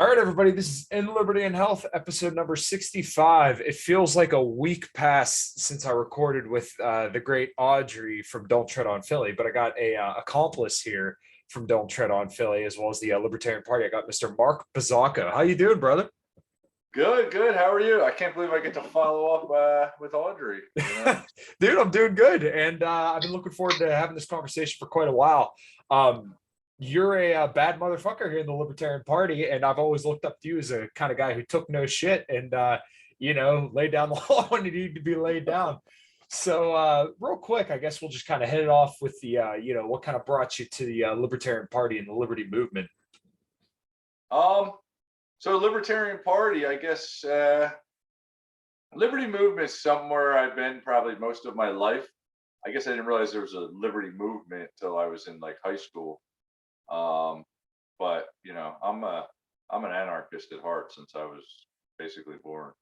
All right, everybody, this is In Liberty and Health, episode number 65. It feels like a week passed since I recorded with the great Audrey from Don't Tread on Philly, but I got a accomplice here from Don't Tread on Philly, as well as the Libertarian Party. I got Mr. Marc Bozzacco. How you doing, brother? Good, good. How are you? I can't believe I get to follow up with Audrey. Dude, I'm doing good, and I've been looking forward to having this conversation for quite a while. Um, you're a bad motherfucker here in the Libertarian Party, and I've always looked up to you as a kind of guy who took no shit and laid down the law when it needed to be laid down. So, real quick, I guess we'll just kind of hit it off with the what kind of brought you to the Libertarian Party and the Liberty movement. So Libertarian Party, I guess, Liberty movement is somewhere I've been probably most of my life. I guess I didn't realize there was a Liberty movement till I was in like high school. But I'm an anarchist at heart since I was basically born.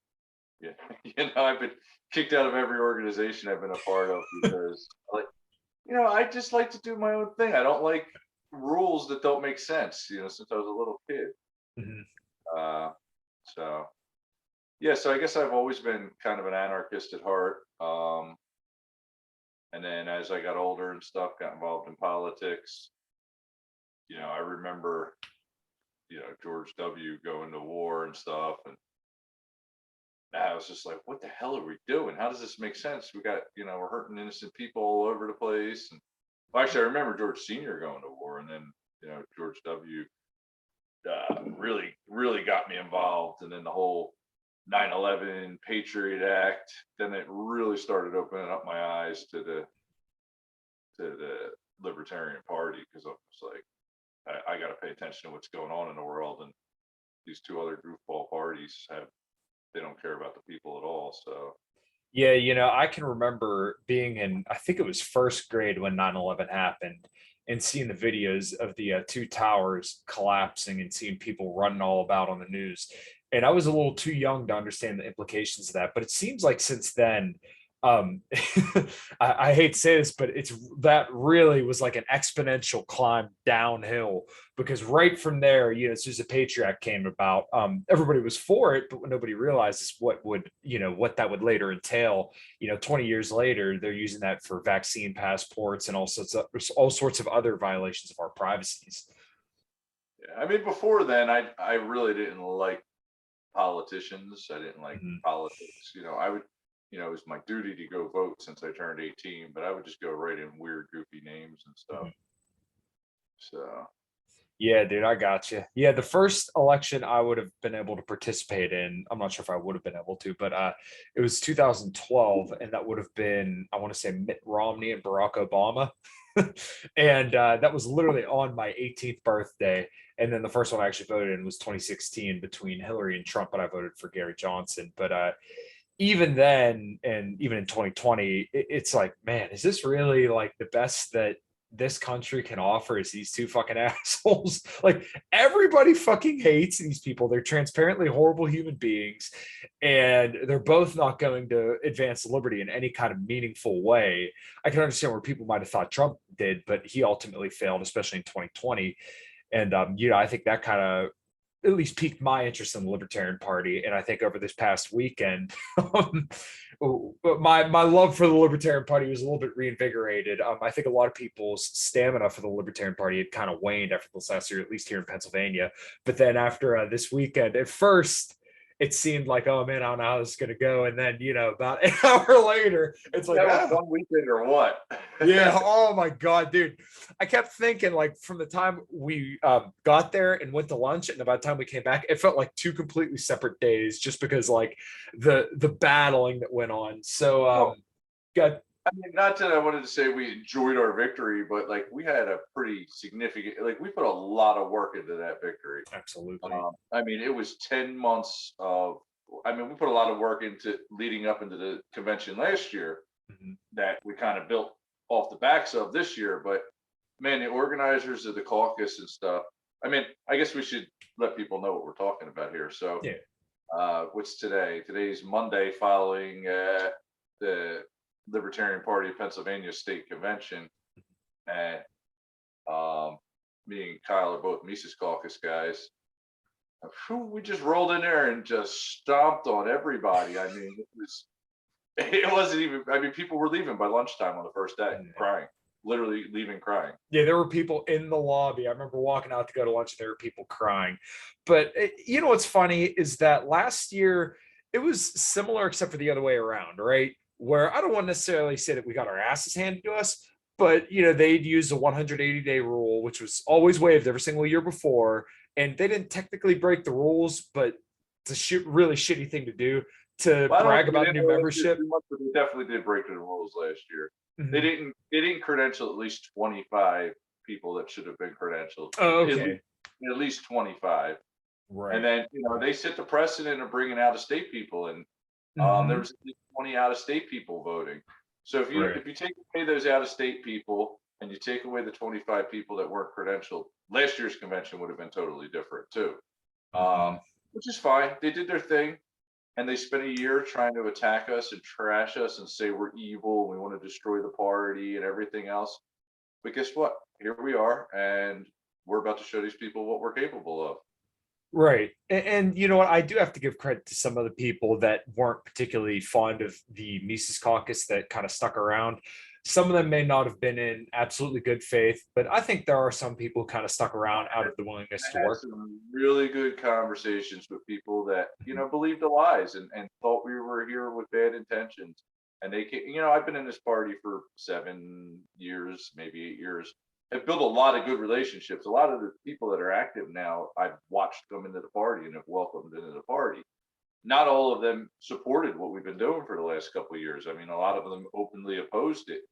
Yeah, I've been kicked out of every organization I've been a part of because I just like to do my own thing. I don't like rules that don't make sense, since I was a little kid. Mhm. So yeah, so I guess I've always been kind of an anarchist at heart. And then as I got older and stuff, got involved in politics. I remember, George W. going to war and stuff. And I was just like, what the hell are we doing? How does this make sense? We got, we're hurting innocent people all over the place. And well, actually, I remember George Sr. going to war. And then, George W. Really got me involved. And then the whole 9/11 Patriot Act, then it really started opening up my eyes to the Libertarian Party, because I was like, I got to pay attention to what's going on in the world, and these two other goofball parties they don't care about the people at all. So Yeah, I can remember being in, I think it was first grade when 9/11 happened, and seeing the videos of the two towers collapsing and seeing people running all about on the news. And I was a little too young to understand the implications of that. But it seems like since then, um, I hate to say this, but that really was like an exponential climb downhill, because right from there, as soon as the Patriot Act came about, everybody was for it, but what nobody realizes what that would later entail. 20 years later, they're using that for vaccine passports and all sorts of other violations of our privacies. yeah, I mean, before then, I really didn't like politicians. I didn't like Mhm. politics. I would, it was my duty to go vote since I turned 18, but I would just go write in weird, goofy names and stuff. Mhm. So Yeah, dude, I got you. Yeah, the first election I would have been able to participate in, I'm not sure if I would have been able to, but it was 2012, and that would have been, I want to say, Mitt Romney and Barack Obama. And that was literally on my 18th birthday. And then the first one I actually voted in was 2016 between Hillary and Trump, but I voted for Gary Johnson. But even then, and even in 2020, it's like, man, is this really like the best that this country can offer, is these two fucking assholes? Like, everybody fucking hates these people. They're transparently horrible human beings, and they're both not going to advance liberty in any kind of meaningful way. I can understand where people might have thought Trump did, but he ultimately failed, especially in 2020. And I think that kind of at least piqued my interest in the Libertarian Party. And I think over this past weekend, my love for the Libertarian Party was a little bit reinvigorated. I think a lot of people's stamina for the Libertarian Party had kind of waned after this last year, at least here in Pennsylvania. But then after this weekend, at first, it seemed like, oh man, I don't know how this is going to go. And then, about an hour later, it's like, that was one weekend or what? yeah. Oh my God, dude. I kept thinking, like, from the time we got there and went to lunch, and by the time we came back, it felt like two completely separate days, just because like the battling that went on. So Well, got I mean, not that I wanted to say we enjoyed our victory, but like we had a pretty significant, like we put a lot of work into that victory. absolutely. I mean, it was 10 months of, I mean, we put a lot of work into leading up into the convention last year Mhm. that we kind of built off the backs of this year. But man, the organizers of the caucus and stuff, I mean, I guess we should let people know what we're talking about here. So, Yeah. what's today? Today's Monday following the Libertarian Party of Pennsylvania State Convention. And me and Kyle are both Mises Caucus guys. We just rolled in there and just stomped on everybody. I mean, it wasn't even, I mean, people were leaving by lunchtime on the first day, crying, literally leaving crying. Yeah, there were people in the lobby. I remember walking out to go to lunch, and there were people crying. But you know what's funny is that last year it was similar, except for the other way around, right? Where I don't want to necessarily say that we got our asses handed to us, but you know they'd use the 180-day rule, which was always waived every single year before, and they didn't technically break the rules, but it's a really shitty thing to do to Well, I don't brag think they about did new membership. too much, but they definitely did break the rules last year. They Mhm. didn't. They didn't credential at least 25 people that should have been credentialed. Oh, At okay. least, at least 25. And Right. then they set the precedent of bringing out of state people, and there Mhm. was at least 20 out of state people voting. So Right. if you take away those out of state people and you take away the 25 people that weren't credentialed, last year's convention would have been totally different too. Mhm. Which is fine. They did their thing, and they spent a year trying to attack us and trash us and say we're evil and we want to destroy the party and everything else. But guess what? Here we are, and we're about to show these people what we're capable of. Right. And you know what? I do have to give credit to some of the people that weren't particularly fond of the Mises Caucus that kind of stuck around. Some of them may not have been in absolutely good faith, but I think there are some people who kind of stuck around out of the willingness to I had work. some really good conversations with people that Mhm. believed the lies and thought we were here with bad intentions. And they came, I've been in this party for 7 years, maybe 8 years. I've built a lot of good relationships. A lot of the people that are active now, I've watched come into the party and have welcomed into the party. Not all of them supported what we've been doing for the last couple of years. I mean, a lot of them openly opposed it.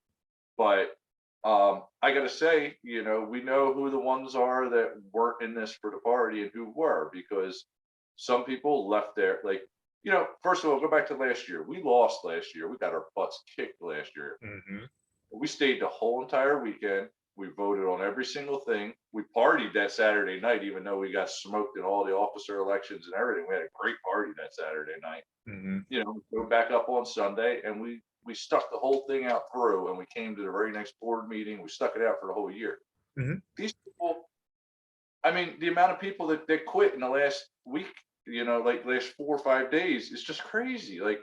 But I got to say, we know who the ones are that weren't in this for the party and who were, because some people left there. Like, first of all, go back to last year. We lost last year. We got our butts kicked last year. Mhm. We stayed the whole entire weekend. We voted on every single thing. We partied that Saturday night, even though we got smoked in all the officer elections and everything. We had a great party that Saturday night. Mhm. Go back up on Sunday, and we stuck the whole thing out through, and we came to the very next board meeting. We stuck it out for the whole year. Mhm. These people, I mean, the amount of people that quit in the last week, like last 4 or 5 days, is just crazy. Like,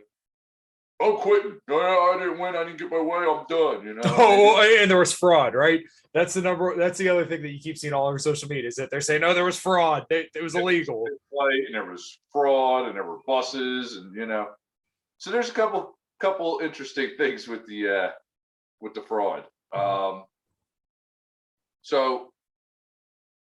I'm quitting. No, I didn't win. I didn't get my way. I'm done. And they Oh, just and there was fraud, right? That's the number. That's the other thing that you keep seeing all over social media is that they're saying, no, there was fraud. It was illegal. fight, and there was fraud, and there were buses, and So there's a couple interesting things with the fraud. Mhm. So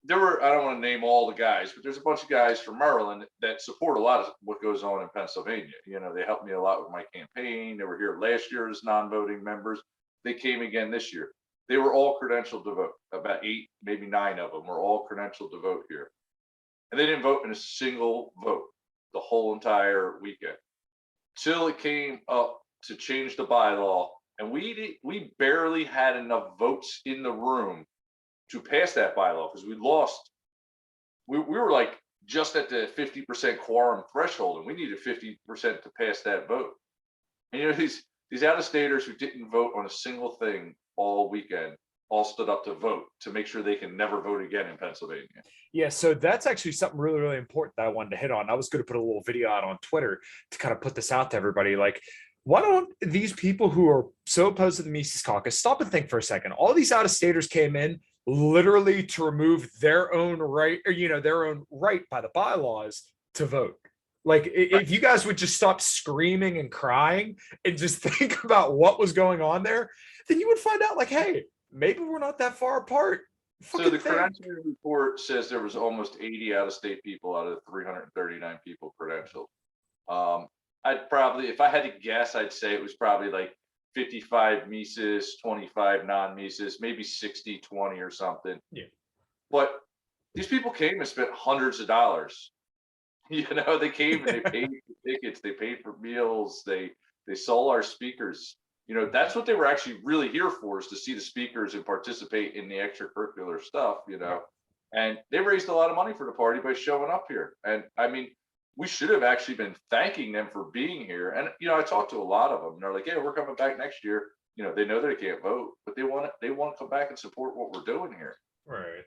there were, I don't want to name all the guys, but there's a bunch of guys from Maryland that support a lot of what goes on in Pennsylvania. They helped me a lot with my campaign. They were here last year as non-voting members. They came again this year. They were all credentialed to vote. About 8, maybe 9 of them were all credentialed to vote here. And they didn't vote in a single vote the whole entire weekend till it came up to change the bylaw. And we barely had enough votes in the room to pass that bylaw because we lost. We were like just at the 50% quorum threshold, and we needed 50% to pass that vote. And these out-of-staters who didn't vote on a single thing all weekend all stood up to vote to make sure they can never vote again in Pennsylvania. Yeah, so that's actually something really, really important that I wanted to hit on. I was going to put a little video out on Twitter to kind of put this out to everybody. Like, why don't these people who are so opposed to the Mises Caucus stop and think for a second? All these out-of-staters came in literally to remove their own right, or their own right by the bylaws to vote. Like, if you guys would just stop screaming and crying and just think about what was going on there, then you would find out, like, hey, maybe we're not that far apart. So Fucking the think. credentialing report says there was almost 80 out-of-state people out of the 339 people credentialed. I'd probably, if I had to guess, I'd say it was probably like 55 Mises, 25 non-Mises, maybe 60-20 or something. Yeah. But these people came and spent hundreds of dollars. They came and they paid for tickets, they paid for meals, they saw our speakers. That's what they were actually really here for, is to see the speakers and participate in the extracurricular stuff. And they raised a lot of money for the party by showing up here. And I mean, we should have actually been thanking them for being here. And I talked to a lot of them, and they're like, "Yeah, we're coming back next year." They know they can't vote, but they want to come back and support what we're doing here. Right.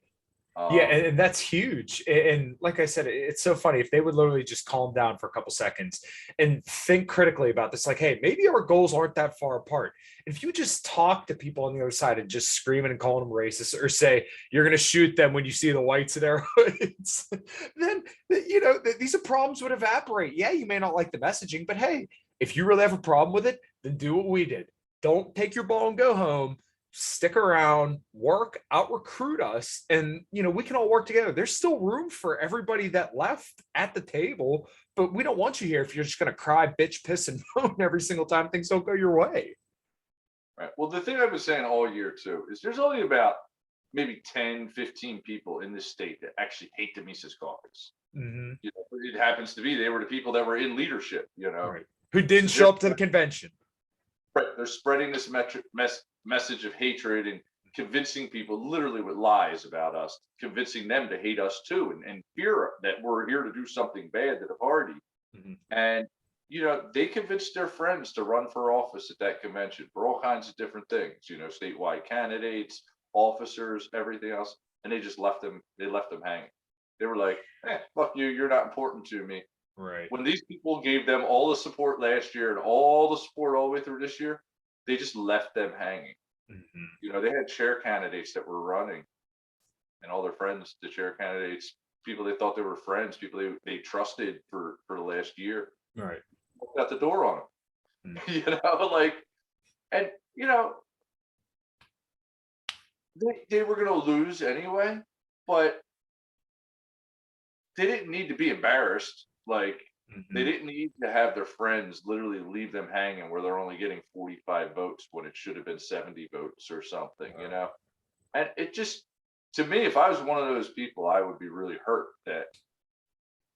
Yeah, Um, and that's huge. And like I said, it's so funny if they would literally just calm down for a couple seconds and think critically about this, like, hey, maybe our goals aren't that far apart. If you just talk to people on the other side and just screaming and calling them racist or say you're going to shoot them when you see the whites in their hoods, then these problems would evaporate. Yeah, you may not like the messaging, but hey, if you really have a problem with it, then do what we did. Don't take your ball and go home, stick around, work, out recruit us, and we can all work together. There's still room for everybody that left at the table, but we don't want you here if you're just going to cry, bitch, piss, and moan every single time things don't go your way. right. Well, the thing I've been saying all year too is there's only about maybe 10, 15 people in this state that actually hate the Mises Caucus. Mm-hmm. It happens to be they were the people that were in leadership. Right. Who didn't So show up to the convention. right, they're spreading this message of hatred and convincing people literally with lies about us, convincing them to hate us too, and fear that we're here to do something bad to the party. Mm-hmm. And they convinced their friends to run for office at that convention for all kinds of different things, statewide candidates, officers, everything else, and they just left them. They left them hanging. They were like, fuck you, you're not important to me. Right. When these people gave them all the support last year and all the support all the way through this year, they just left them hanging. Mm-hmm. They had chair candidates that were running, and all their friends, the chair candidates, people they thought they were friends, people they trusted for the last year, Right. walked out the door on them. Mm-hmm. Like, and they were going to lose anyway, but they didn't need to be embarrassed. Like, Mm-hmm. they didn't need to have their friends literally leave them hanging where they're only getting 45 votes when it should have been 70 votes or something, And it just, to me, if I was one of those people, I would be really hurt that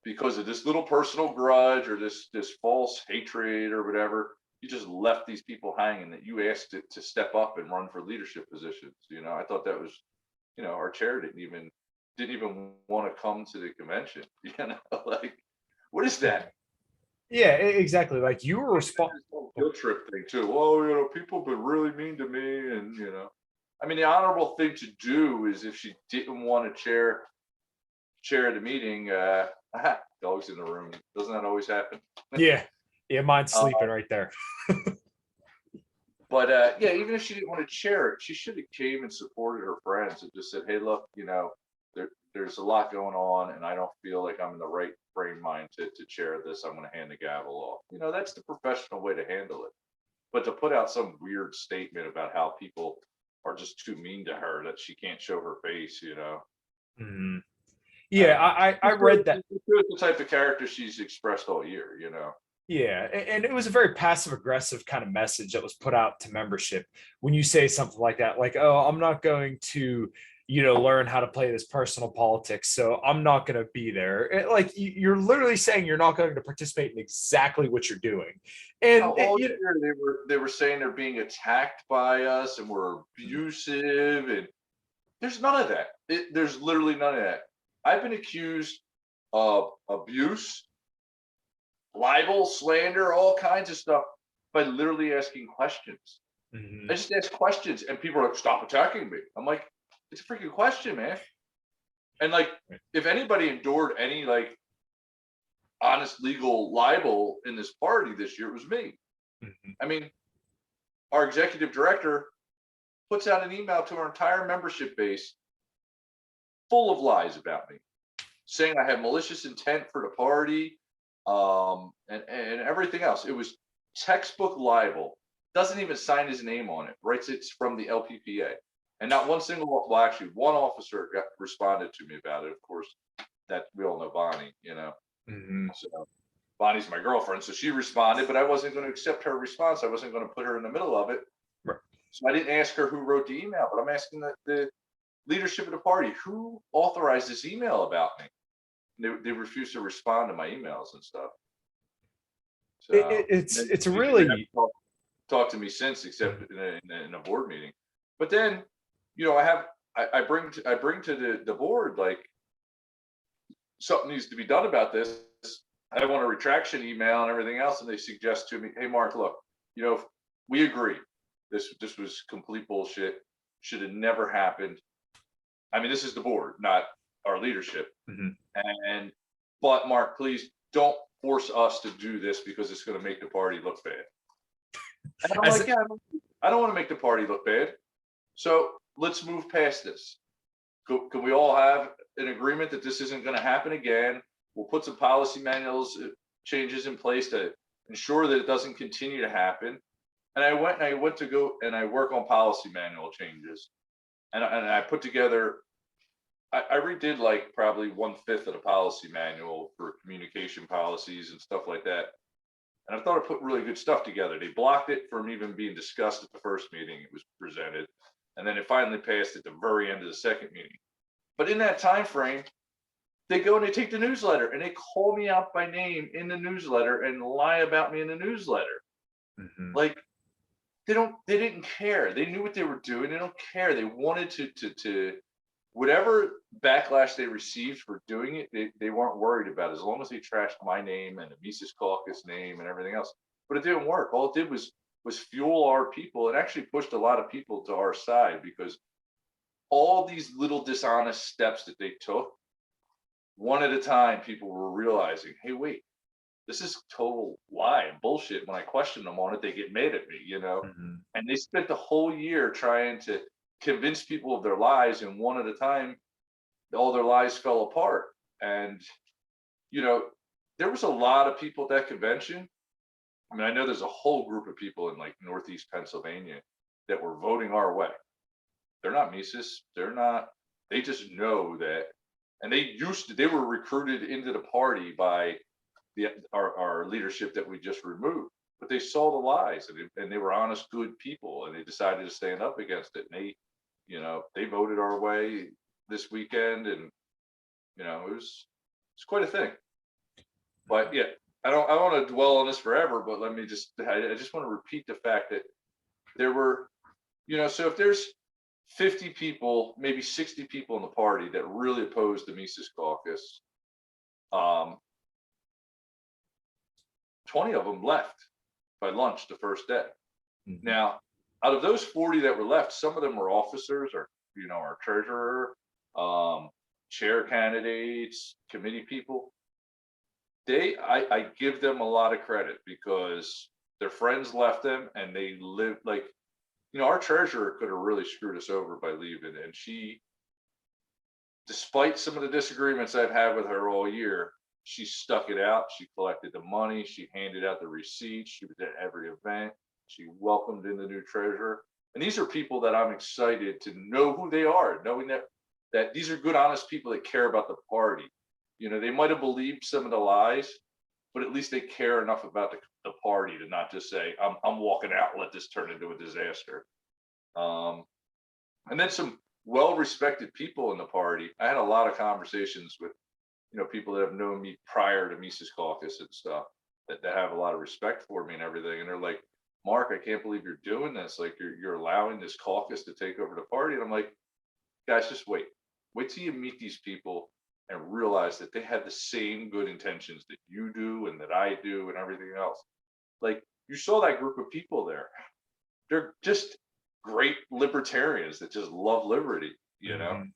because of this little personal grudge or this false hatred or whatever, you just left these people hanging that you asked it to step up and run for leadership positions. I thought that was, our chair didn't even want to come to the convention. Like, what is that? Yeah, exactly. Like you were responsible. Guilt trip thing too. Oh, people have been really mean to me, and I mean, the honorable thing to do is if she didn't want to chair the meeting, dogs in the room. Doesn't that always happen? Yeah, mine's Uh, sleeping right there. but yeah, even if she didn't want to chair it, she should have came and supported her friends and just said, "Hey, look, there's a lot going on, and I don't feel like I'm in the right frame mind to chair this. I'm going to hand the gavel off." That's the professional way to handle it. But to put out some weird statement about how people are just too mean to her that she can't show her face, Mm-hmm. I Yeah, don't know. I read that. It's the type of character she's expressed all year. Yeah, and it was a very passive aggressive kind of message that was put out to membership when you say something like that, like, oh, I'm not going to, learn how to play this personal politics, so I'm not going to be there. Like you're literally saying you're not going to participate in exactly what you're doing. And All year they were saying they're being attacked by us and we're abusive, and there's none of that. There's literally none of that. I've been accused of abuse, libel, slander, all kinds of stuff by literally asking questions. Mhm. I just ask questions and people are like, "Stop attacking me." I'm like, it's a freaking question, man. And like, if anybody endured any like honest legal libel in this party this year, it was me. Mhm. I mean, our executive director puts out an email to our entire membership base full of lies about me, saying I have malicious intent for the party, and everything else. It was textbook libel. Doesn't even sign his name on it. Writes it's from the LPPA, and not one single. Well, actually, one officer responded to me about it. Of course, that we all know Bonnie. Mhm. So Bonnie's my girlfriend, so she responded, but I wasn't going to accept her response. I wasn't going to put her in the middle of it. Right. So I didn't ask her who wrote the email, but I'm asking the leadership of the party who authorized this email about me. They refuse to respond to my emails and stuff. So It's a they haven't really talked to me since, except in a board meeting. But then, I bring to the board like something needs to be done about this. I want a retraction email and everything else, and they suggest to me, "Hey, Mark, look, we agree. This was complete bullshit. Should have never happened. I mean, this is the board, not our leadership. Mhm. But Mark, please don't force us to do this because it's going to make the party look bad. And I'm As like, yeah, I don't want to make the party look bad. So let's move past this. Can we all have an agreement that this isn't going to happen again? We'll put some policy manuals changes in place to ensure that it doesn't continue to happen. And I went to go and I work on policy manual changes. And I put together, I redid like probably 1/5 of the policy manual for communication policies and stuff like that. And I thought I put really good stuff together. They blocked it from even being discussed at the first meeting it was presented. And then it finally passed at the very end of the second meeting. But in that time frame, they go and they take the newsletter and they call me out by name in the newsletter and lie about me in the newsletter. Mhm. Like they didn't care. They knew what they were doing. They don't care. They wanted to whatever backlash they received for doing it, they weren't worried about as long as they trashed my name and the Mises Caucus name and everything else. But it didn't work. All it did was fuel our people. It actually pushed a lot of people to our side because all these little dishonest steps that they took, one at a time, people were realizing, hey, wait, this is total lie and bullshit. When I question them on it, they get mad at me, Mhm. and they spent the whole year trying to convince people of their lies, and one at a time, all their lies fell apart. And, there was a lot of people at that convention. I mean, I know there's a whole group of people in like Northeast Pennsylvania that were voting our way. They're not Mises. They're not, they just know that. And they were recruited into the party by our leadership that we just removed, but they saw the lies and they were honest, good people, and they decided to stand up against it. And they voted our way this weekend, and it's quite a thing. But yeah, I don't want to dwell on this forever, but I just want to repeat the fact that there were, so if there's 50 people, maybe 60 people in the party that really opposed the Mises Caucus, 20 of them left by lunch the first day. Mhm. Now, out of those 40 that were left, some of them were officers or, our treasurer, chair candidates, committee people. I give them a lot of credit because their friends left them and they lived like, our treasurer could have really screwed us over by leaving. And she, despite some of the disagreements I've had with her all year, she stuck it out. She collected the money. She handed out the receipts. She was at every event. She welcomed in the new treasurer. And these are people that I'm excited to know who they are, knowing that these are good, honest people that care about the party. They might have believed some of the lies, but at least they care enough about the party to not just say, I'm walking out and let this turn into a disaster. And then some well-respected people in the party. I had a lot of conversations with, people that have known me prior to Mises Caucus and stuff that have a lot of respect for me and everything. And they're like, Mark, I can't believe you're doing this. Like you're allowing this caucus to take over the party. And I'm like, guys, just wait till you meet these people and realize that they had the same good intentions that you do and that I do and everything else. Like you saw that group of people there. They're just great libertarians that just love liberty. Mhm.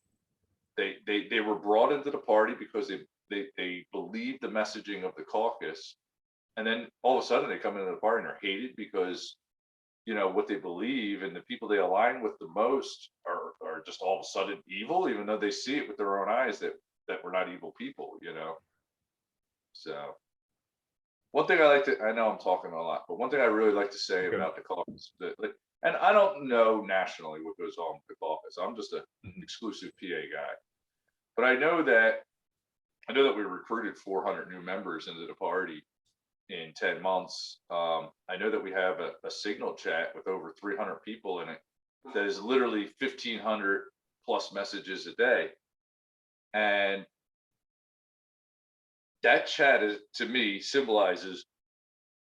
They were brought into the party because they believe the messaging of the caucus, and then all of a sudden they come into the party and are hated because what they believe, and the people they align with the most are just all of a sudden evil, even though they see it with their own eyes that we're not evil people. So one thing I know I'm talking a lot, but one thing I really like to say Good. about the caucus, and I don't know nationally what goes on with the caucus. I'm just an Mhm. exclusive PA guy, but I know that we recruited 400 new members into the party in 10 months. I know that we have a signal chat with over 300 people in it that is literally 1,500 plus messages a day. And that chat is, to me, symbolizes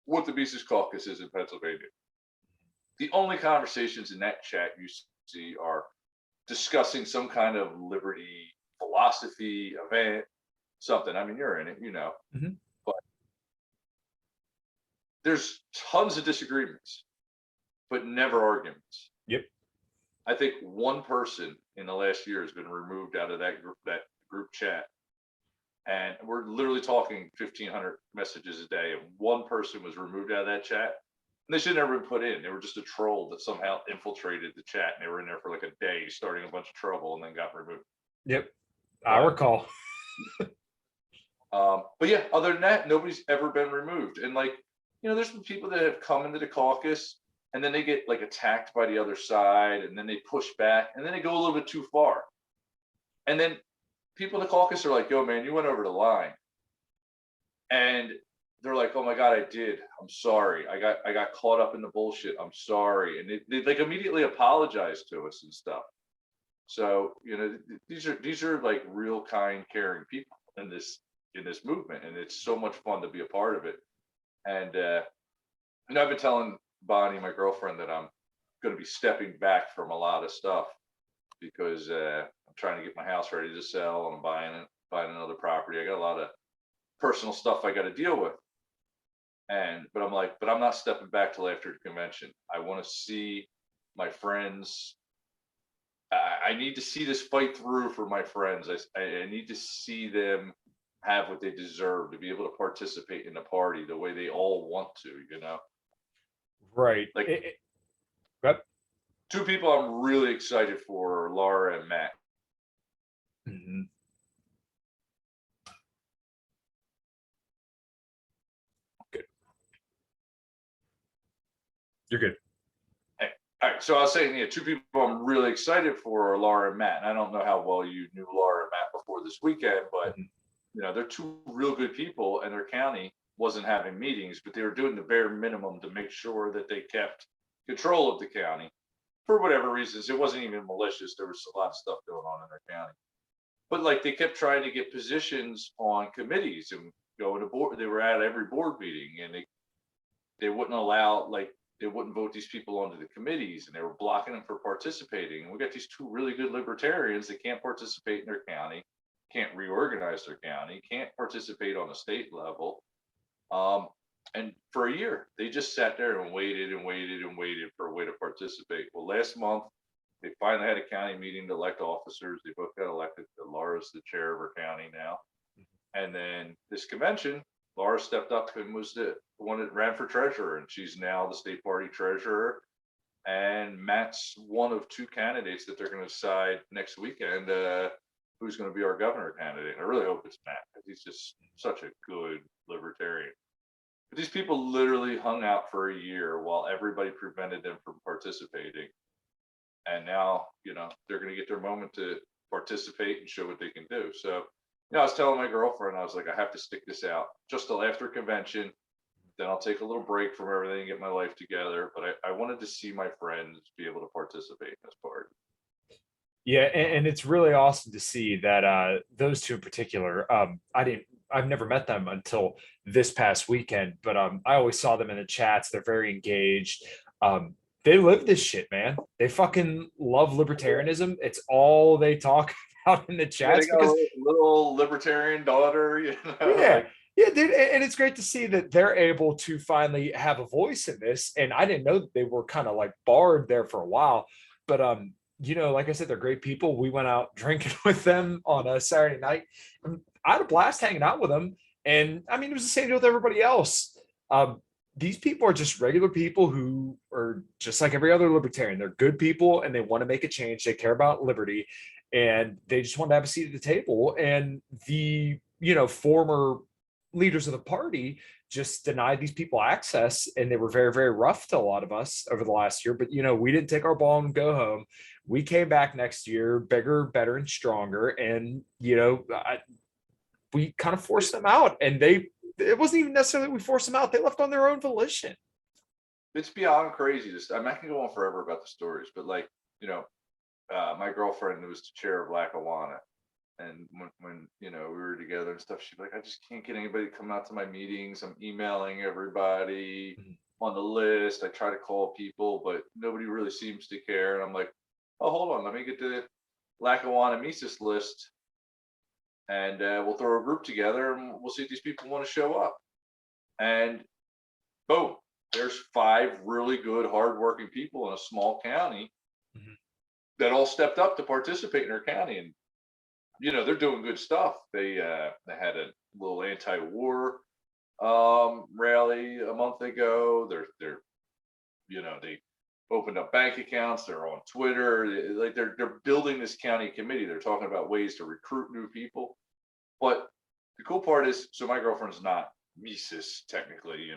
what the Mises Caucus is in Pennsylvania. The only conversations in that chat you see are discussing some kind of liberty philosophy event, something. I mean, you're in it, Mhm. but there's tons of disagreements, but never arguments. Yep. I think one person in the last year has been removed out of that group chat. And we're literally talking 1,500 messages a day, and one person was removed out of that chat. And they should never been put in. They were just a troll that somehow infiltrated the chat, and they were in there for like a day, starting a bunch of trouble, and then got removed. Yep, I But recall. but yeah, other than that, nobody's ever been removed. And like, there's been people that have come into the caucus, and then they get like attacked by the other side, and then they push back, and then they go a little bit too far. And then people in the caucus are like, yo, man, you went over the line. And they're like, oh my God, I did. I'm sorry. I got caught up in the bullshit. I'm sorry. And they like immediately apologize to us and stuff. So, these are like real kind, caring people in this movement. And it's so much fun to be a part of it. And I've been telling Bonnie, my girlfriend, that I'm going to be stepping back from a lot of stuff because I'm trying to get my house ready to sell, and I'm buying another property. I got a lot of personal stuff I got to deal with. But I'm like, but I'm not stepping back till after the convention. I want to see my friends. I need to see this fight through for my friends. I need to see them have what they deserve to be able to participate in the party the way they all want to, Right. like Yep. two people I'm really excited for are Laura and Matt. Mhm. Good. You're good. All right, so I was saying, two people I'm really excited for are Laura and Matt. And I don't know how well you knew Laura and Matt before this weekend, but Mhm. they're two real good people, and their county wasn't having meetings, but they were doing the bare minimum to make sure that they kept control of the county for whatever reasons. It wasn't even malicious. There was a lot of stuff going on in their county, but like they kept trying to get positions on committees and going to board. They were at every board meeting, and they wouldn't allow, like, they wouldn't vote these people onto the committees, and they were blocking them for participating. And we got these two really good libertarians that can't participate in their county, can't reorganize their county, can't participate on a state level. And for a year, they just sat there and waited and waited and waited for a way to participate. Well, last month, they finally had a county meeting to elect officers. They both got elected. Laura's the chair of her county now. And then this convention, Laura stepped up and was the one that ran for treasurer, and she's now the state party treasurer. And Matt's one of two candidates that they're going to decide next weekend who's going to be our governor candidate. And I really hope it's Matt, because he's just such a good libertarian. But these people literally hung out for a year while everybody prevented them from participating. And now, they're going to get their moment to participate and show what they can do. So, I was telling my girlfriend, I was like, I have to stick this out just till after convention. Then I'll take a little break from everything and get my life together. But I wanted to see my friends be able to participate in this party. Yeah, and it's really awesome to see that those two in particular. I've never met them until this past weekend, but I always saw them in the chats. They're very engaged. They live this shit, man. They fucking love libertarianism. It's all they talk about in the Yeah, they chats got because a little libertarian daughter, yeah, like, yeah, dude, and it's great to see that they're able to finally have a voice in this. And I didn't know that they were kind of like barred there for a while, but like I said, they're great people. We went out drinking with them on a Saturday night. And I had a blast hanging out with them, and I mean, it was the same deal with everybody else. These people are just regular people who are just like every other libertarian. They're good people, and they want to make a change. They care about liberty, and they just want to have a seat at the table. And the former leaders of the party just denied these people access, and they were very, very rough to a lot of us over the last year. But we didn't take our ball and go home. We came back next year bigger, better, and stronger. And we kind of forced them out, and it wasn't even necessarily we forced them out. They left on their own volition. it's beyond crazy. I can go on forever about the stories, but like, my girlfriend was the chair of Lackawanna. And when we were together and stuff, she'd be like, I just can't get anybody to come out to my meetings. I'm emailing everybody on the list. I try to call people, but nobody really seems to care. And I'm like, oh, hold on, let me get the Lackawanna Mises list, and we'll throw a group together, and we'll see if these people want to show up. And boom, there's 5 really good, hardworking people in a small county that all stepped up to participate in our county, and they're doing good stuff. They had a little anti-war rally a month ago. They opened up bank accounts. They're on Twitter. They're building this county committee. They're talking about ways to recruit new people. But the cool part is, so my girlfriend's not Mises technically,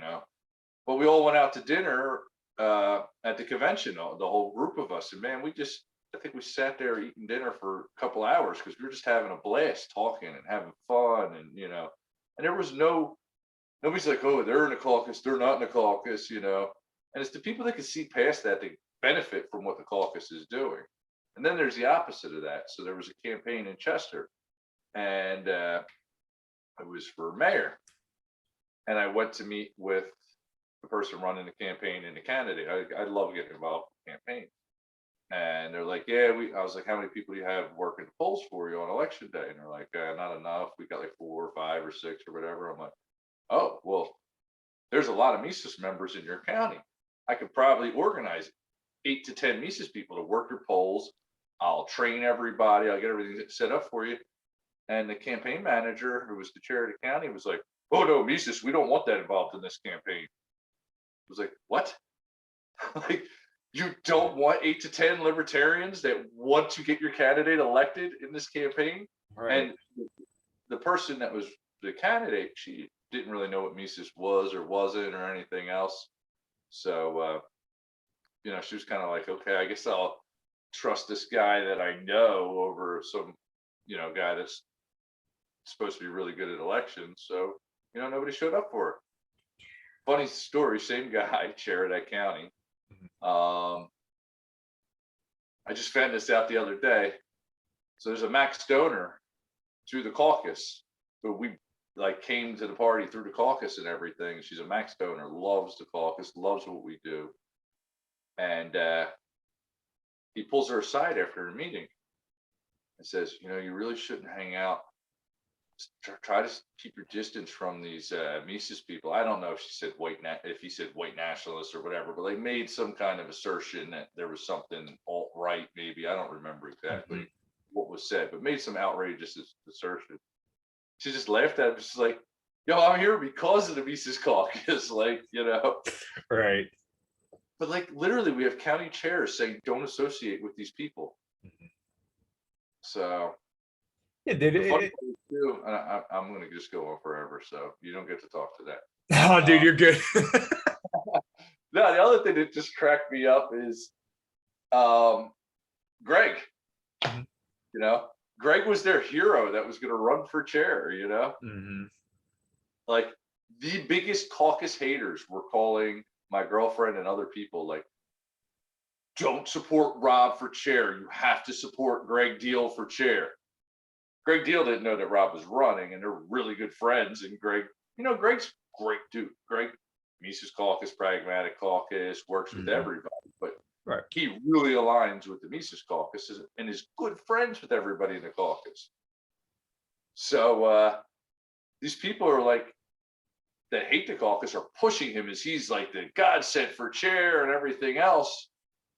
but we all went out to dinner at the convention, the whole group of us, and man, I think we sat there eating dinner for a couple hours because we were just having a blast talking and having fun, and there was nobody's like, oh, they're in the caucus, they're not in the caucus, and it's the people that can see past that, they benefit from what the caucus is doing. And then there's the opposite of that. So there was a campaign in Chester, and it was for mayor, and I went to meet with the person running the campaign and the candidate. I love getting involved in campaigns. And they're like, yeah, I was like, how many people do you have working the polls for you on election day? And they're like, not enough. We got like 4 or 5 or 6 or whatever. I'm like, oh, well, there's a lot of Mises members in your county. I could probably organize 8 to 10 Mises people to work your polls. I'll train everybody. I'll get everything set up for you. And the campaign manager, who was the chair of the county, was like, oh, no, Mises, we don't want that involved in this campaign. I was like, what? Like, you don't want 8 to 10 libertarians that want to get your candidate elected in this campaign? Right. And the person that was the candidate, she didn't really know what Mises was or wasn't or anything else. So, she was kind of like, okay, I guess I'll trust this guy that I know over some, guy that's supposed to be really good at elections. So, nobody showed up for it. Funny story, same guy, chair of that county. I just found this out the other day. So there's a max donor through the caucus, but we came to the party through the caucus and everything. She's a max donor, loves the caucus, loves what we do. And he pulls her aside after the meeting and says, you really shouldn't hang out. Try to keep your distance from these Mises people. I don't know if he said white nationalists or whatever, but they made some kind of assertion that there was something alt-right, maybe. I don't remember exactly what was said, but made some outrageous assertion. She just laughed at him. She's like, yo, I'm here because of the Mises Caucus, Right. But literally, we have county chairs saying don't associate with these people. So yeah, dude. I'm going to just go on forever, so you don't get to talk to that. Oh, dude, you're good. No, the other thing that just cracked me up is Greg. Greg was their hero that was going to run for chair, Like, the biggest caucus haters were calling my girlfriend and other people don't support Rob for chair. You have to support Greg Deal for chair. Greg Deal didn't know that Rob was running, and they're really good friends. And Greg, Greg's a great dude. Greg, Mises Caucus, Pragmatic Caucus, works with everybody, but he really aligns with the Mises Caucus and is good friends with everybody in the caucus. So these people are that hate the caucus are pushing him as he's the God sent for chair and everything else.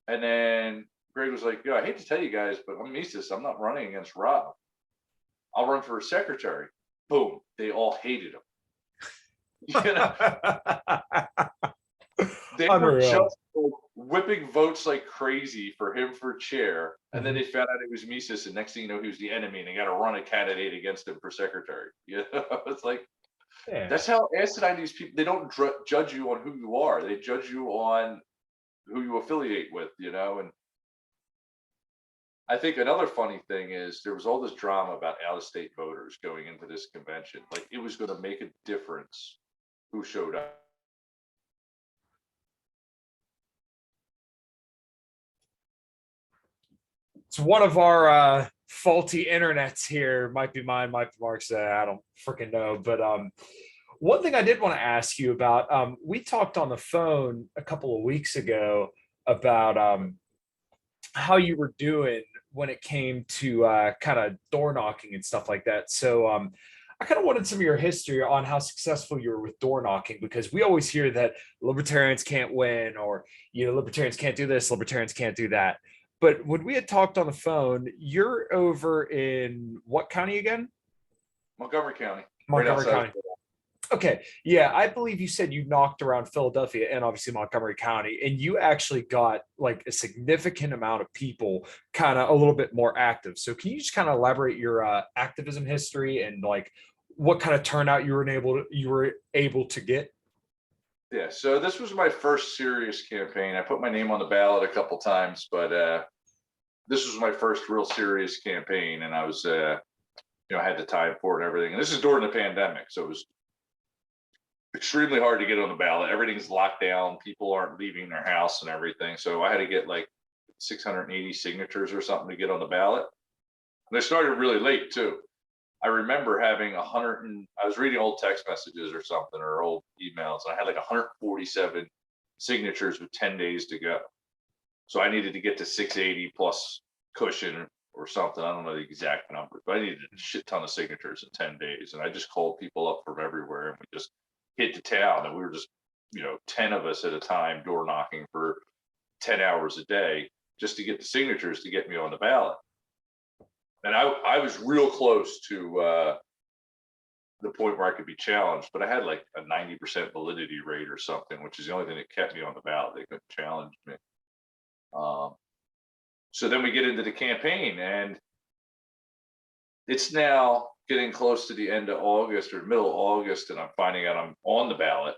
And then Greg was like, I hate to tell you guys, but I'm Mises. I'm not running against Rob. I'll run for a secretary. Boom. They all hated him. They were just whipping votes like crazy for him for chair. And then they found out it was Mises. And next thing you know, he was the enemy. And they got to run a candidate against him for secretary. It's that's how asinine these people, they don't judge you on who you are. They judge you on who you affiliate with, and I think another funny thing is there was all this drama about out-of-state voters going into this convention. It was going to make a difference who showed up. It's one of our faulty internets here. Might be mine, might be Mark's. I don't freaking know. But one thing I did want to ask you about, we talked on the phone a couple of weeks ago about how you were doing when it came to kind of door knocking and stuff like that. So I kind of wanted some of your history on how successful you were with door knocking, because we always hear that libertarians can't win, or libertarians can't do this, libertarians can't do that. But when we had talked on the phone, you're over in what county again? Montgomery County, right Montgomery outside of County. Okay. Yeah, I believe you said you knocked around Philadelphia and obviously Montgomery County, and you actually got like a significant amount of people kind of a little bit more active. So can you just kind of elaborate your activism history and like what kind of turnout you were able to get? Yeah, so this was my first serious campaign. I put my name on the ballot a couple times, but this was my first real serious campaign, and I was, I had the time for it and everything. And this is during the pandemic, so it was extremely hard to get on the ballot. Everything's locked down. People aren't leaving their house and everything. So I had to get like 680 signatures or something to get on the ballot. And they started really late too. I remember having I was reading old text messages or something or old emails, and I had like 147 signatures with 10 days to go. So I needed to get to 680 plus cushion or something. I don't know the exact numbers, but I needed a shit ton of signatures in 10 days. And I just called people up from everywhere, and we just hit the town, and we were just, 10 of us at a time door knocking for 10 hours a day just to get the signatures to get me on the ballot. And I was real close to the point where I could be challenged, but I had like a 90% validity rate or something, which is the only thing that kept me on the ballot. They couldn't challenge me. So then we get into the campaign, and it's now getting close to the end of August or middle of August, and I'm finding out I'm on the ballot.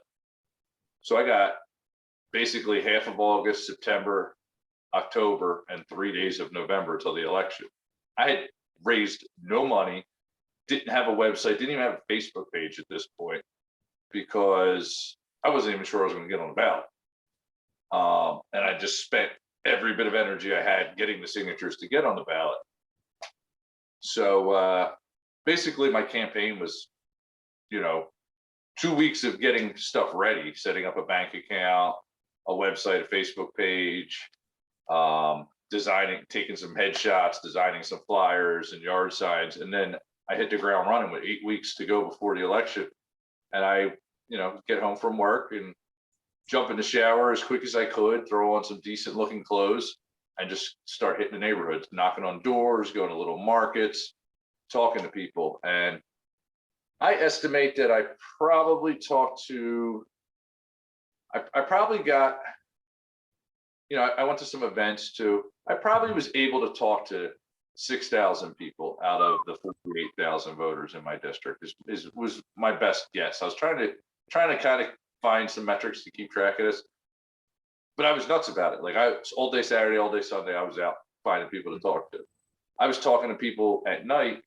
So I got basically half of August, September, October, and 3 days of November till the election. I had raised no money, didn't have a website, didn't even have a Facebook page at this point, because I wasn't even sure I was going to get on the ballot. And I just spent every bit of energy I had getting the signatures to get on the ballot. So basically my campaign was, 2 weeks of getting stuff ready, setting up a bank account, a website, a Facebook page, taking some headshots, designing some flyers and yard signs. And then I hit the ground running with 8 weeks to go before the election. And I, get home from work and jump in the shower as quick as I could, throw on some decent looking clothes, and just start hitting the neighborhoods, knocking on doors, going to little markets, talking to people. And I estimate that I probably talked to, I probably got, I went to some events too. I probably was able to talk to 6,000 people out of the 48,000 voters in my district. Was my best guess. I was trying to kind of find some metrics to keep track of this, but I was nuts about it. Like all day Saturday, all day Sunday, I was out finding people to talk to. I was talking to people at night.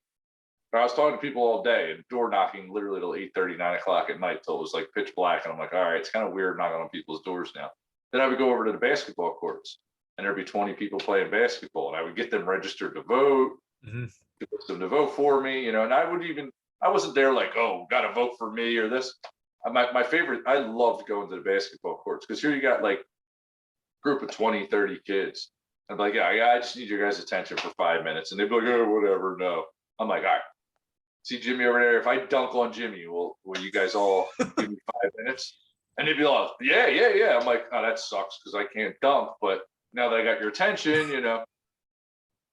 I was talking to people all day and door knocking literally till 8:30, 9 o'clock at night till it was like pitch black. And I'm like, all right, it's kind of weird knocking on people's doors now. Then I would go over to the basketball courts, and there'd be 20 people playing basketball, and I would get them registered to vote, get them to vote for me, and I wasn't there like, oh, got to vote for me or this. My favorite, I loved going to the basketball courts, because here you got like group of 20, 30 kids. I'm like, yeah, I just need your guys' attention for 5 minutes. And they'd be like, oh, whatever, no. I'm like, all right, see Jimmy over there? If I dunk on Jimmy, will you guys all give me 5 minutes? And they'd be like, yeah. I'm like, oh, that sucks because I can't dunk. But now that I got your attention,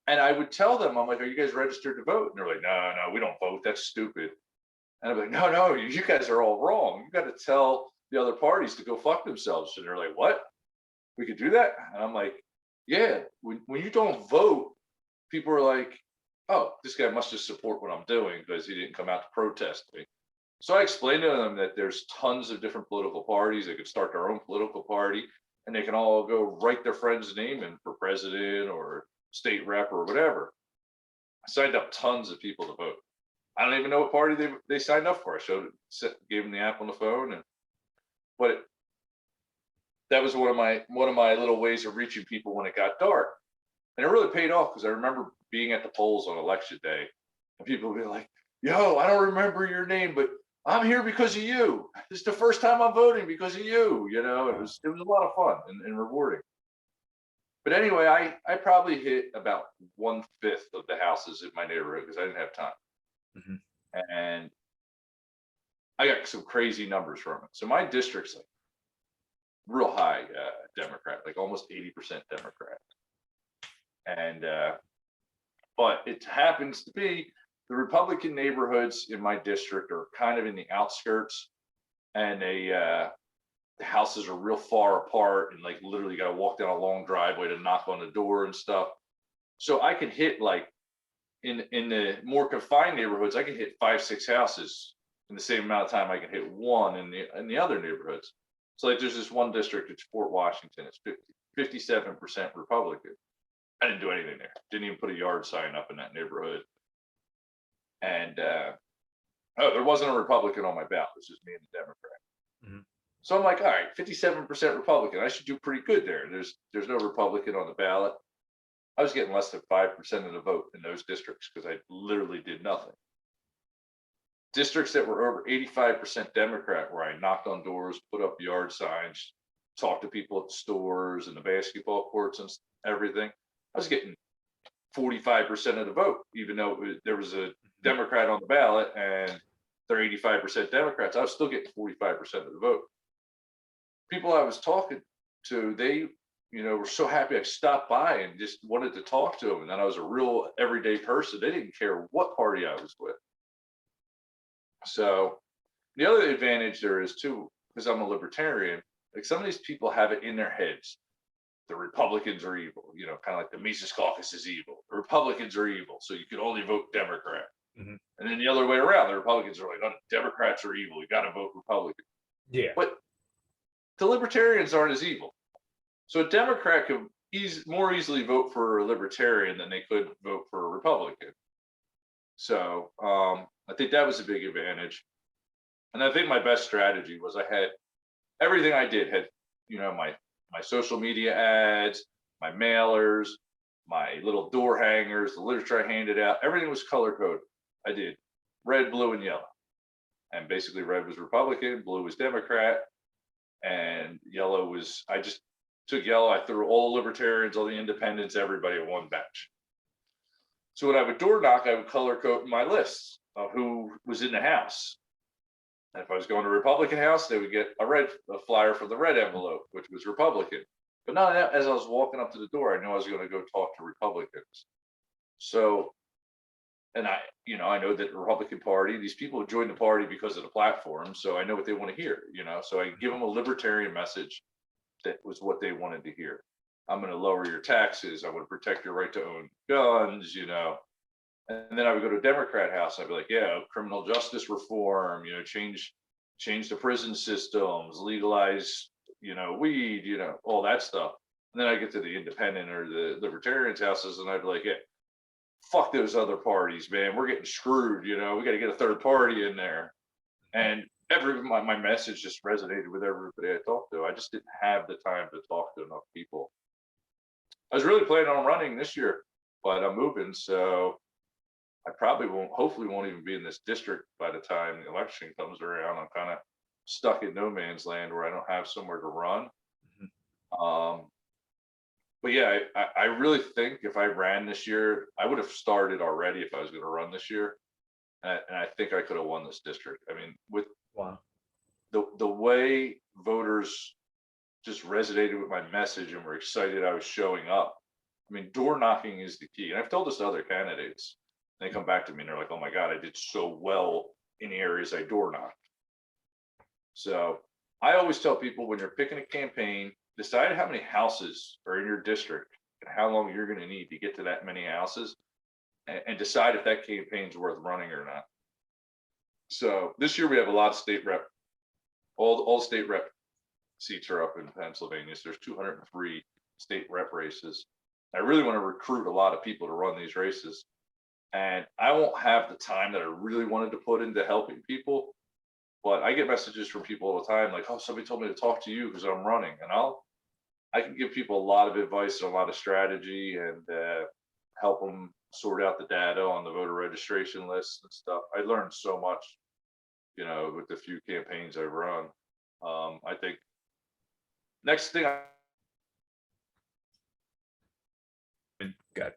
And I would tell them, I'm like, are you guys registered to vote? And they're like, no, we don't vote. That's stupid. And I'm like, no, you guys are all wrong. You got to tell the other parties to go fuck themselves. And they're like, what? We could do that? And I'm like, yeah, when you don't vote, people are like, oh, this guy must just support what I'm doing because he didn't come out to protest me. So I explained to them that there's tons of different political parties. They could start their own political party, and they can all go write their friend's name in for president or state rep or whatever. I signed up tons of people to vote. I don't even know what party they signed up for. I gave them the app on the phone, but that was one of my little ways of reaching people when it got dark. And it really paid off, because I remember being at the polls on election day, and people would be like, yo, I don't remember your name, but I'm here because of you. This is the first time I'm voting because of you. It was a lot of fun and rewarding. But anyway, I probably hit about 1/5 of the houses in my neighborhood because I didn't have time. And I got some crazy numbers from it. So my district's like real high Democrat, like almost 80% Democrat. And but it happens to be the Republican neighborhoods in my district are kind of in the outskirts, and the houses are real far apart, and like literally got to walk down a long driveway to knock on the door and stuff. So I could hit like in the more confined neighborhoods, I can hit 5-6 houses in the same amount of time I can hit one in the other neighborhoods. So like there's this one district, it's Fort Washington, it's 57% Republican. I didn't do anything there. Didn't even put a yard sign up in that neighborhood. And oh, there wasn't a Republican on my ballot. It was just me and the Democrat. Mhm. So I'm like, all right, 57% Republican. I should do pretty good there. There's no Republican on the ballot. I was getting less than 5% of the vote in those districts because I literally did nothing. Districts that were over 85% Democrat, where I knocked on doors, put up yard signs, talked to people at the stores and the basketball courts and everything, I was getting 45% of the vote, even though there was a Democrat on the ballot and they're 85% Democrats. I was still getting 45% of the vote. People I was talking to, they, were so happy I stopped by and just wanted to talk to them. And then I was a real everyday person. They didn't care what party I was with. So the other advantage there is too, because I'm a libertarian, like some of these people have it in their heads. The Republicans are evil, kind of like the Mises Caucus is evil. The Republicans are evil, so you can only vote Democrat. Mm-hmm. And then the other way around, the Republicans are like, oh, Democrats are evil. You got to vote Republican. Yeah. But the Libertarians aren't as evil. So a Democrat could more easily vote for a Libertarian than they could vote for a Republican. So I think that was a big advantage. And I think my best strategy was I had everything I did had, my social media ads, my mailers, my little door hangers, the literature I handed out, everything was color coded. I did red, blue, and yellow. And basically red was Republican, blue was Democrat, and yellow was, I just took yellow, I threw all the libertarians, all the independents, everybody in one batch. So when I would door knock, I would color code my lists of who was in the house. And if I was going to a Republican house, they would get a flyer from the red envelope, which was Republican. But now, as I was walking up to the door, I knew I was going to go talk to Republicans. So, and I know that the Republican Party, these people join the party because of the platform. So I know what they want to hear, so I give them a libertarian message that was what they wanted to hear. I'm going to lower your taxes. I'm going to protect your right to own guns, And then I would go to a Democrat house. I'd be like, yeah, criminal justice reform, change the prison systems, legalize, weed, all that stuff. And then I get to the independent or the libertarians' houses, and I'd be like, yeah, fuck those other parties, man. We're getting screwed, we got to get a third party in there. And my message just resonated with everybody I talked to. I just didn't have the time to talk to enough people. I was really planning on running this year, but I'm moving, so I hopefully won't even be in this district by the time the election comes around. I'm kind of stuck in no man's land where I don't have somewhere to run. Mm-hmm. But yeah, I really think if I ran this year, I would have started already if I was going to run this year. And I think I could have won this district. I mean, with the way voters just resonated with my message and were excited I was showing up. I mean, door knocking is the key. And I've told this to other candidates. They come back to me and they're like, oh my God, I did so well in the areas I door knocked. So I always tell people when you're picking a campaign, decide how many houses are in your district and how long you're going to need to get to that many houses, and decide if that campaign's worth running or not. So this year we have a lot of state rep, all state rep seats are up in Pennsylvania. So there's 203 state rep races. I really want to recruit a lot of people to run these races. And I won't have the time that I really wanted to put into helping people, but I get messages from people all the time like, oh, somebody told me to talk to you because I'm running. And I can give people a lot of advice and a lot of strategy and help them sort out the data on the voter registration lists and stuff. I learned so much, with the few campaigns I've run. I think next thing Good.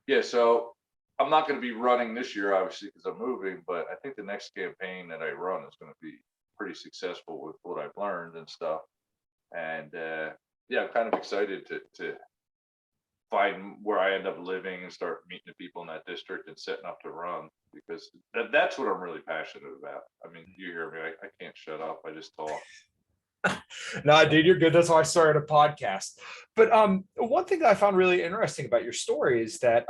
Yeah, so I'm not going to be running this year, obviously, because I'm moving, but I think the next campaign that I run is going to be pretty successful with what I've learned and stuff. And yeah, I'm kind of excited to find where I end up living and start meeting the people in that district and setting up to run, because that's what I'm really passionate about. I mean, you hear me, I can't shut up. I just talk. No, dude, you're good. That's why I started a podcast. But one thing that I found really interesting about your story is that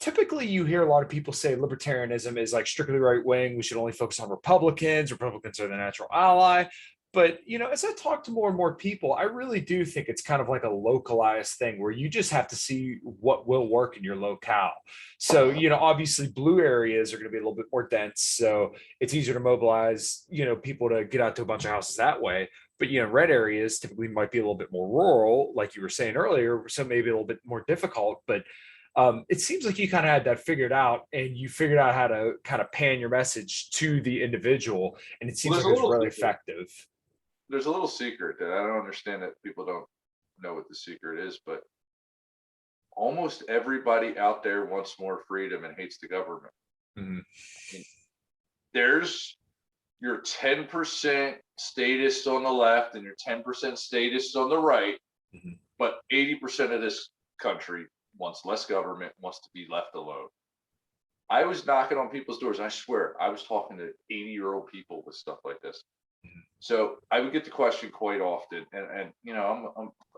typically you hear a lot of people say libertarianism is like strictly right wing. We should only focus on Republicans. Republicans are the natural ally. But as I talk to more and more people, I really do think it's kind of like a localized thing where you just have to see what will work in your locale. So, obviously blue areas are going to be a little bit more dense. So it's easier to mobilize, people to get out to a bunch of houses that way. But red areas typically might be a little bit more rural, like you were saying earlier, so maybe a little bit more difficult. But it seems like you kind of had that figured out, and you figured out how to kind of pan your message to the individual, and it seems Well, like it was really effective. there's a little secret that I don't understand, that people don't know what the secret is, but almost everybody out there wants more freedom and hates the government. Mhm. There's your 10% statists on the left and your 10% statists on the right, Mhm. but 80% of this country wants less government, wants to be left alone. I was knocking on people's doors. I swear, I was talking to 80-year-old people with stuff like this. Mhm. So I would get the question quite often, and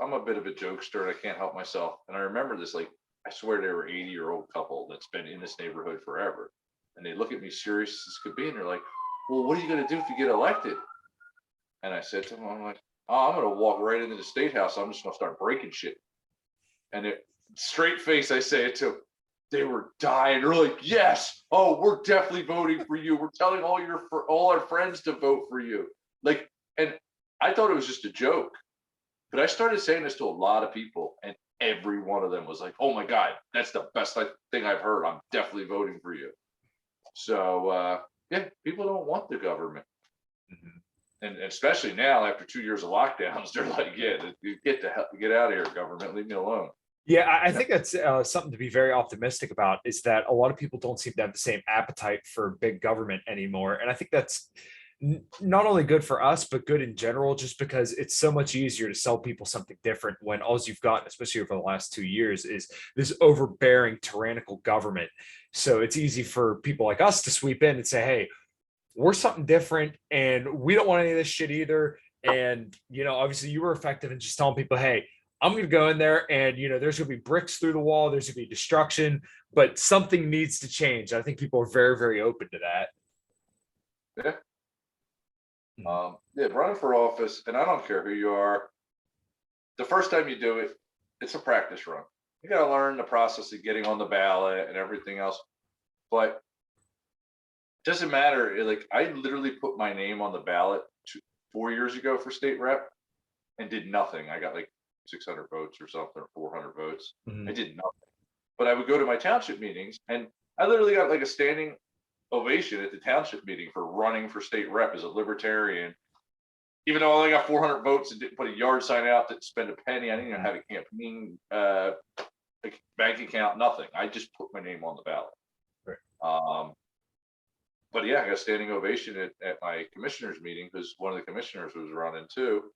I'm a bit of a jokester, and I can't help myself. And I remember this, like, I swear they were 80-year-old couple that's been in this neighborhood forever, and they look at me serious as could be, and they're like, "Well, what are you going to do if you get elected?" And I said to them, "I'm like, oh, I'm going to walk right into the state house. I'm just going to start breaking shit." And it, straight face, I say it to them. They were dying. They're like, "Yes, oh, we're definitely voting for you. We're telling all our friends to vote for you." Like, and I thought it was just a joke, but I started saying this to a lot of people, and every one of them was like, "Oh my God, that's the best thing I've heard. I'm definitely voting for you." So yeah, people don't want the government. Mhm. And especially now, after 2 years of lockdowns, they're like, "Yeah, get out of here, government. Leave me alone." Yeah, I think that's something to be very optimistic about, is that a lot of people don't seem to have the same appetite for big government anymore. And I think that's not only good for us, but good in general, just because it's so much easier to sell people something different when all you've gotten, especially over the last 2 years, is this overbearing, tyrannical government. So it's easy for people like us to sweep in and say, hey, we're something different and we don't want any of this shit either. And, obviously you were effective in just telling people, hey, I'm going to go in there and, there's going to be bricks through the wall. There's going to be destruction, but something needs to change. I think people are very, very open to that. Yeah. Yeah, running for office, and I don't care who you are, the first time you do it, it's a practice run. You got to learn the process of getting on the ballot and everything else. But it doesn't matter. Like, I literally put my name on the ballot 4 years ago for state rep and did nothing. I got like 600 votes or something, or 400 votes. Mhm. I did nothing. But I would go to my township meetings, and I literally got like a standing ovation at the township meeting for running for state rep as a libertarian. Even though I only got 400 votes and didn't put a yard sign out, didn't spend a penny, I didn't even have a campaign bank account, nothing. I just put my name on the ballot. Right. But yeah, I got a standing ovation at my commissioners meeting because one of the commissioners was running too,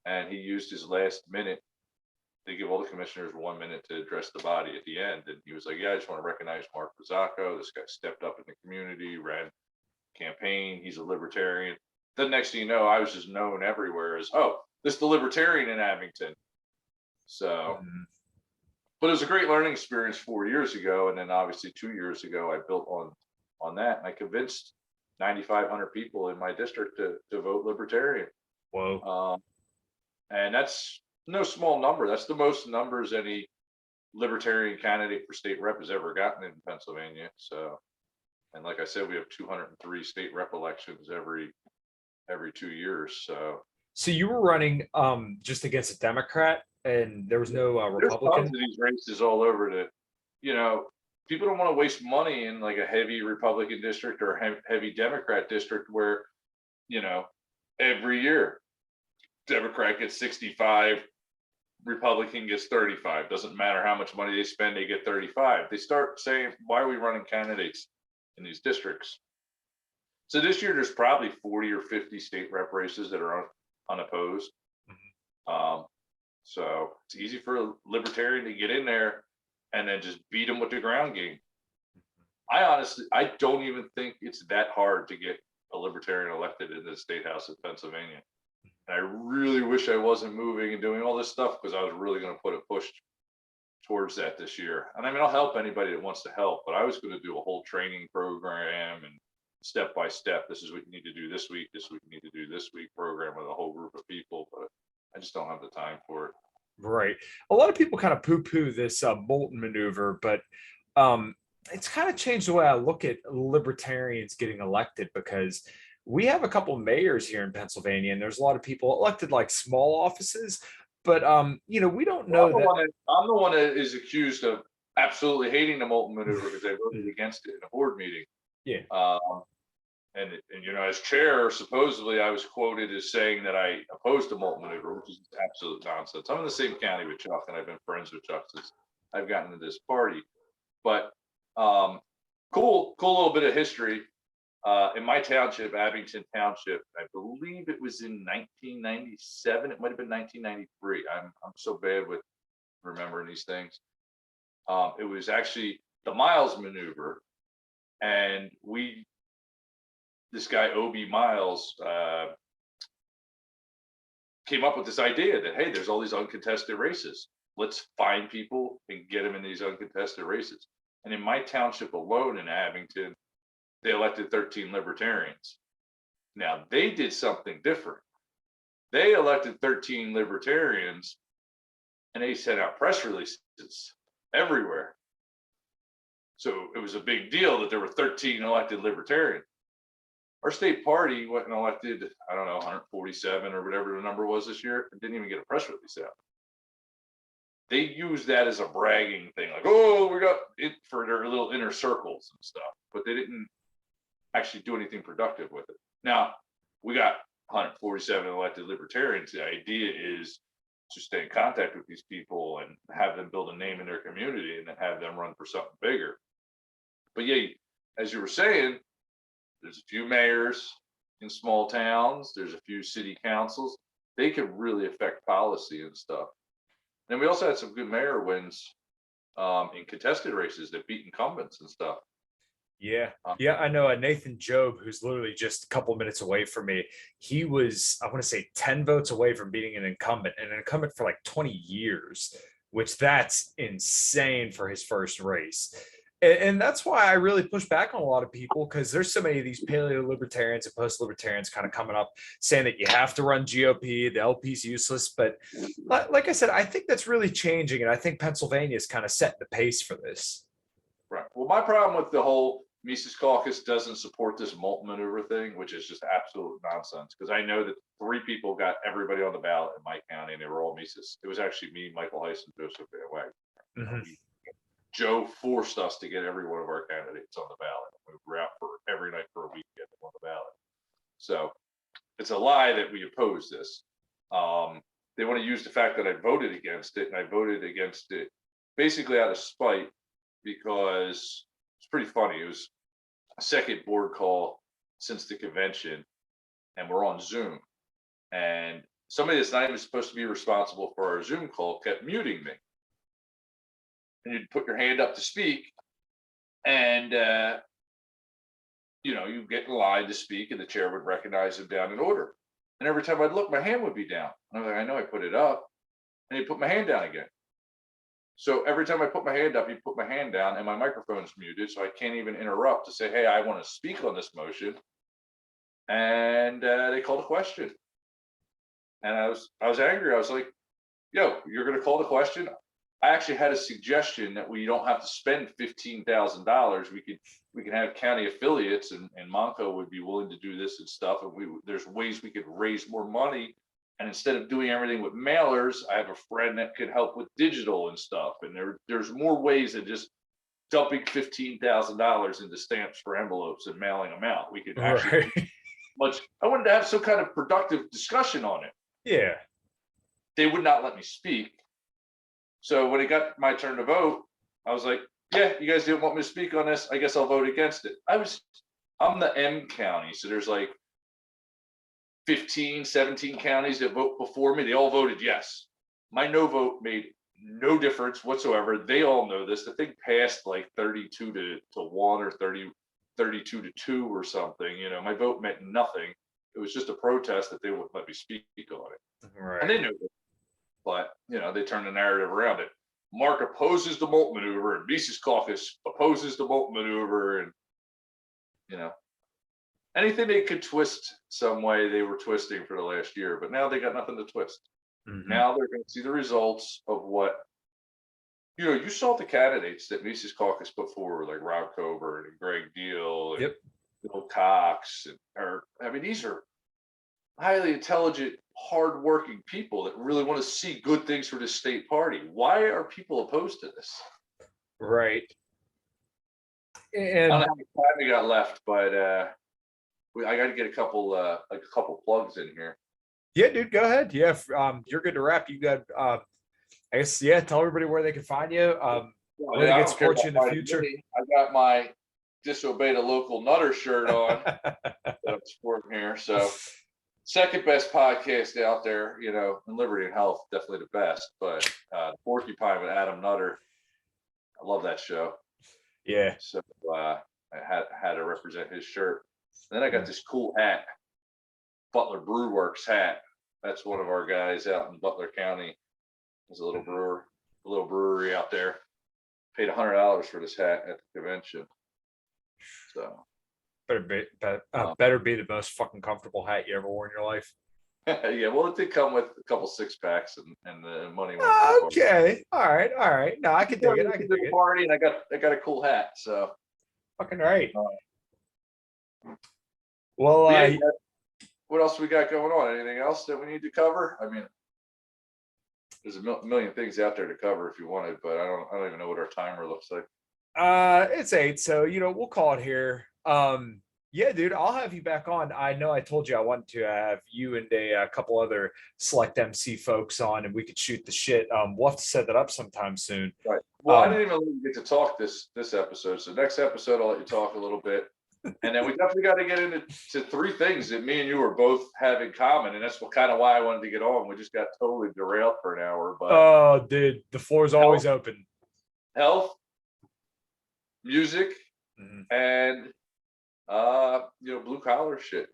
and he used his last minute. They give all the commissioners 1 minute to address the body at the end, and he was like, "Yeah, I just want to recognize Marc Bozzacco. This guy stepped up in the community, ran campaign. He's a libertarian." The next thing you know, I was just known everywhere as, "Oh, this is the libertarian in Abington." So, Mhm. but it was a great learning experience 4 years ago, and then obviously 2 years ago, I built on that, and I convinced 9,500 people in my district to vote libertarian. Whoa. And that's no small number. That's the most numbers any libertarian candidate for state rep has ever gotten in Pennsylvania. So, and like I said, we have 203 state rep elections every 2 years. So you were running just against a Democrat and there was no There's tons Republican? of these races all over that, you know, people don't want to waste money in like a heavy Republican district or a heavy Democrat district where, you know, every year Democrat gets 65, Republican gets 35. Doesn't matter how much money they spend, they get 35. They start saying, why are we running candidates in these districts? So this year, there's probably 40 or 50 state rep races that are unopposed. Mhm. So it's easy for a libertarian to get in there and then just beat them with the ground game. I don't even think it's that hard to get a libertarian elected in the state house of Pennsylvania. And I really wish I wasn't moving and doing all this stuff, because I was really going to put a push towards that this year. And I mean, I'll help anybody that wants to help, but I was going to do a whole training program and step by step. This is what you need to do this week. This is what you need to do this week program with a whole group of people. But I just don't have the time for it. Right. A lot of people kind of poo-poo this Bolton maneuver, but it's kind of changed the way I look at libertarians getting elected, because we have a couple of mayors here in Pennsylvania, and there's a lot of people elected like small offices, but we don't know that. I'm the one that is accused of absolutely hating the Bolton maneuver because I voted against it in a board meeting. Yeah. And as chair, supposedly I was quoted as saying that I opposed the Bolton maneuver, which is absolute nonsense. I'm in the same county with Chuck, and I've been friends with Chuck since I've gotten into this party. But cool little bit of history. In my township, Abington Township, I believe it was in 1997. It might have been 1993. I'm so bad with remembering these things. It was actually the Miles maneuver, and this guy O.B. Miles came up with this idea that, hey, there's all these uncontested races. Let's find people and get them in these uncontested races. And in my township alone in Abington, they elected 13 libertarians. Now, they did something different. They elected 13 libertarians, and they sent out press releases everywhere. So it was a big deal that there were 13 elected libertarians. Our state party went and elected, I don't know, 147 or whatever the number was this year, and didn't even get a press release out. They used that as a bragging thing, like, oh, we got it, for their little inner circles and stuff, but they didn't actually do anything productive with it. Now, we got 147 elected libertarians. The idea is to stay in contact with these people and have them build a name in their community and then have them run for something bigger. But yeah, as you were saying, there's a few mayors in small towns. There's a few city councils. They could really affect policy and stuff. And we also had some good mayor wins in contested races that beat incumbents and stuff. Yeah. I know Nathan Job, who's literally just a couple minutes away from me. He was, I want to say, 10 votes away from beating an incumbent for like 20 years, which that's insane for his first race. And that's why I really push back on a lot of people, because there's so many of these paleo libertarians and post libertarians kind of coming up saying that you have to run GOP, the LP is useless. But like I said, I think that's really changing. And I think Pennsylvania is kind of setting the pace for this. Right. Well, my problem with the whole Mises Caucus doesn't support this Bolton maneuver thing, which is just absolute nonsense. Because I know that 3 people got everybody on the ballot in my county, and they were all Mises. It was actually me, Michael Heiss, and Joseph Van Wagner. Mm-hmm. Joe forced us to get every one of our candidates on the ballot. We were out for every night for a week to get them on the ballot. So it's a lie that we oppose this. They want to use the fact that I voted against it, and I voted against it basically out of spite, because it's pretty funny. It was a second board call since the convention, and we're on Zoom. And somebody that's not even supposed to be responsible for our Zoom call kept muting me. And you'd put your hand up to speak, and you get in line to speak, and the chair would recognize him down in order. And every time I'd look, my hand would be down. And I was like, I know I put it up, and he'd put my hand down again. So every time I put my hand up, he'd put my hand down, and my microphone's muted, so I can't even interrupt to say, hey, I want to speak on this motion. And they called a question, and I was angry. I was like, yo, you're going to call the question? I actually had a suggestion that we don't have to spend $15,000. We can have county affiliates, and Monco would be willing to do this and stuff. And there's ways we could raise more money. And instead of doing everything with mailers, I have a friend that could help with digital and stuff. And there's more ways than just dumping $15,000 into stamps for envelopes and mailing them out. We could actually I wanted to have some kind of productive discussion on it. Yeah. They would not let me speak. So when it got my turn to vote, I was like, yeah, you guys didn't want me to speak on this. I guess I'll vote against it. I'm the M county. So there's like 15, 17 counties that vote before me. They all voted yes. my no vote made no difference whatsoever. They all know this. The thing passed like 32 to 1 or 32 to 2 or something. You know, my vote meant nothing. It was just a protest that they wouldn't let me speak on it. Right. And they knew it. But, you know, they turned the narrative around it. Mark opposes the Molt maneuver, and Mises Caucus opposes the Molt maneuver. And, you know, anything they could twist some way, they were twisting for the last year. But now they got nothing to twist. Mhm. Now they're going to see the results of what, you know, you saw the candidates that Mises Caucus put forward, like Rob Coburn and Greg Deal and Yep. Bill Cox. I mean, these are highly intelligent, hardworking people that really want to see good things for this state party. Why are people opposed to this? Right. I And don't know how much time we got left, but I got to get a couple plugs in here. yeah, dude, go ahead. Yeah, you're good to wrap. You got, I guess, yeah. Tell everybody where they can find you. Where they I can don't care support you in the about future. me. I got my disobey the local nutter shirt on that I'm sporting here. So second best podcast out there, you know, in Liberty and Health, definitely the best. But Porcupine with Adam Nutter, I love that show. Yeah. So I had to represent his shirt. And then I got this cool hat, Butler Brew Works hat. That's one of our guys out in Butler County. There's a little brewery out there. Paid $100 for this hat at the convention. So better be the most fucking comfortable hat you ever wore in your life. yeah, well, it did come with a couple 6-packs and the money went. Okay, all right. No, I can dig it. I can dig it. Party, and I got a cool hat. So fucking right. Well, yeah, what else we got going on? Anything else that we need to cover? I mean, there's a million things out there to cover if you wanted, but I don't even know what our timer looks like. It's 8, so you know we'll call it here. Yeah, dude, I'll have you back on. I know I told you I wanted to have you and a couple other select MC folks on, and we could shoot the shit. We'll have to set that up sometime soon. Right. Well, I didn't even get to talk this episode. So next episode, I'll let you talk a little bit, and then we definitely got to get into 3 things that me and you are both have in common, and that's kind of why I wanted to get on. We just got totally derailed for an hour, but oh, dude, the floor is always open. Health, music, and you know, blue collar shit.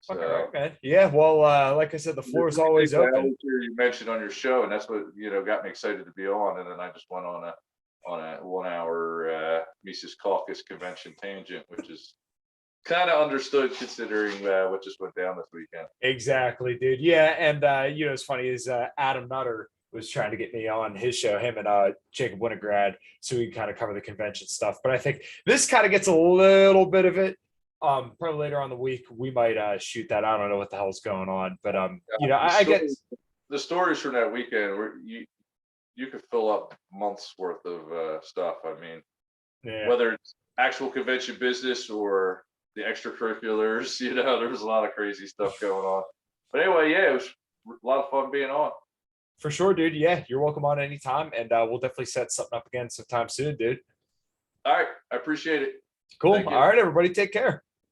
So, right, man. Yeah, well, like I said, the floor is always open. You mentioned on your show, and that's what, you know, got me excited to be on. And then I just went on a 1 hour Mises Caucus convention tangent, which is kind of understood considering what just went down this weekend. Exactly, dude. Yeah, and you know, what's funny is Adam Nutter was trying to get me on his show, him and Jacob Winograd, so we can kind of cover the convention stuff. But I think this kind of gets a little bit of it. Probably later on the week we might shoot that. I don't know what the hell's going on, but you know, I guess the stories from that weekend where you could fill up months worth of stuff. I mean, whether it's actual convention business or the extracurriculars, you know, there was a lot of crazy stuff going on. But anyway, yeah, it was a lot of fun being on. For sure, dude. Yeah, you're welcome on anytime, and we'll definitely set something up again sometime soon, dude. All right, I appreciate it. Cool. All right, everybody, take care.